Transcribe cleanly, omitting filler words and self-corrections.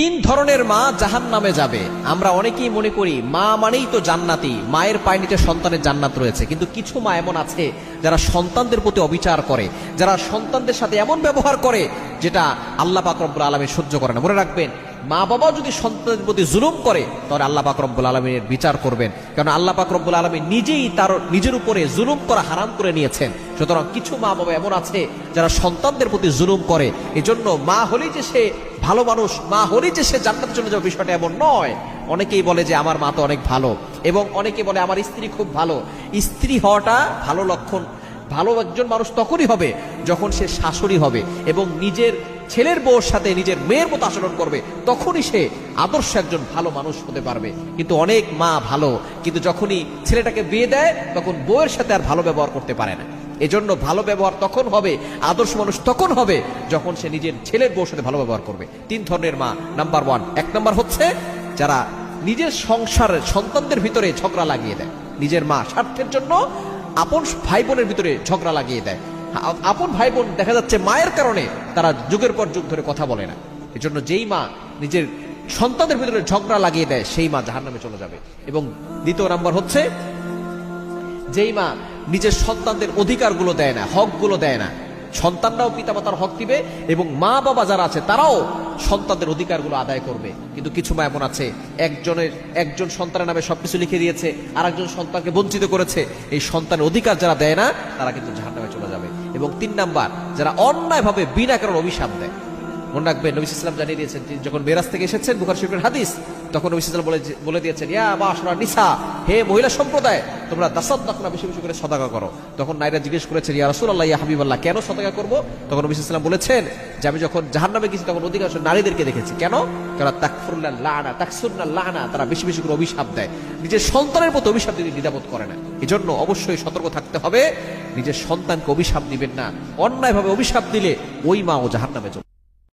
তিন ধরনের মা জাহান্নামে যাবে। আমরা অনেকেই মনে করি মা মানেই তো জান্নাতি, মায়ের পায়ের নিচে সন্তানের জান্নাত রয়েছে। কিন্তু কিছু মা এমন আছে যারা সন্তানদের প্রতি অবিচার করে, যারা সন্তানদের সাথে এমন ব্যবহার করে যেটা আল্লাহ পাক রব্বুল আলামিন সহ্য করে না। মনে রাখবেন, মা বাবা যদি সন্তানের প্রতি জুলুম করে তাহলে আল্লাহ পাক রব্বুল আলামিনের বিচার করবেন, কারণ আল্লাহ পাক রব্বুল আলামিন নিজেই তার নিজের উপরে জুলুম করা হারাম করে নিয়েছেন। সুতরাং কিছু মা বাবা এমন আছে যারা সন্তানদের প্রতি জুলুম করে। এজন্য মা হলেই যে সে ভালো মানুষ, মা হলেই যে সে জান্নাতে চলে যাবে, বিষয়টা এমন নয়। অনেকেই বলে যে আমার মা তো অনেক ভালো, এবং অনেকে বলে আমার স্ত্রী খুব ভালো। স্ত্রী হওয়াটা ভালো লক্ষণ। ভালো একজন মানুষ তখনই হবে যখন সে শাশুড়ি হবে এবং নিজের ছেলের বউর সাথে নিজের মেয়ের মতো আচরণ করবে, তখনই সে আদর্শ একজন ভালো মানুষ হতে পারবে। কিন্তু অনেক মা ভালো, কিন্তু যখনই ছেলেটাকে বিয়ে দেয় তখন বউয়ের সাথে আর ভালো ব্যবহার করতে পারে না। এজন্য ভালো ব্যবহার তখন হবে, আদর্শ মানুষ তখন হবে যখন সে নিজের ছেলের বউর সাথে ভালো ব্যবহার করবে। তিন ধরনের মা। নাম্বার ওয়ান, এক নাম্বার হচ্ছে যারা নিজের সংসারের সন্তানদের ভিতরে ঝগড়া লাগিয়ে দেয়। নিজের মা স্বার্থের জন্য আপন ভাই বোনের ভিতরে ঝগড়া লাগিয়ে দেয়। আপন ভাই বোন দেখা যাচ্ছে মায়ের কারণে তারা যুগের পর যুগ ধরে কথা বলে না। এজন্য যেই মা নিজের সন্তানদের ভিতরে ঝগড়া লাগিয়ে দেয় সেই মা জাহান্নামে চলে যাবে। এবং দ্বিতীয় নাম্বার হচ্ছে যেই মা নিজের সন্তানদের অধিকারগুলো দেয় না, হকগুলো দেয় না। সন্তানরাও পিতামাতার হক দিবে এবং মা বাবা যারা আছে তারাও সন্তানদের অধিকারগুলো আদায় করবে। কিন্তু কিছু মা এমন আছে একজন সন্তানের নামে সবকিছু লিখে দিয়েছে, আর একজন সন্তানকে বঞ্চিত করেছে। এই সন্তানের অধিকার যারা দেয় না তারা কিন্তু জাহান্নামে চলে যাবে। এবং তিন নাম্বার, যারা অন্যায়ভাবে বিনা কারণে অভিশাপ দেয়। মনে রাখবেন, নবী সাল্লাল্লাহু আলাইহি ওয়াসাল্লাম জানিয়ে দিয়েছেন, যখন মেরাজ থেকে এসেছেন, বুখারী শরীফের হাদিস, তখন নবী সাল্লাল্লাহু আলাইহি ওয়াসাল্লাম বলে দিয়েছেন, ইয়া মাশারা নিসা, হে মহিলা সম্প্রদায়, তোমরা তাসাদদাকনা, বেশি বেশি করে সদকা করো। তখন নারীরা জিজ্ঞেস করেছেন, ইয়া রাসূলুল্লাহ, ইয়া হাবিবাল্লাহ, কেন সদকা করব? তখন নবী সাল্লাল্লাহু আলাইহি ওয়াসাল্লাম বলেছেন যে আমি যখন জাহান্নামে গেছি তখন অধিকাংশ নারীদেরকে দেখেছি। কেন? কারণ তাকফুরুল্লাহ লানা, তাকসুরুল্লাহ লানা, তারা বেশি বেশি করে অভিশাপ দেয়, নিজের সন্তানের প্রতি অভিশাপ দিতে দ্বিধাবোধ করে না। এজন্য অবশ্যই সতর্ক থাকতে হবে, নিজের সন্তানকে অভিশাপ দিবেন না। অন্যায়ভাবে অভিশাপ দিলে ওই মা ও জাহান্নামে চলে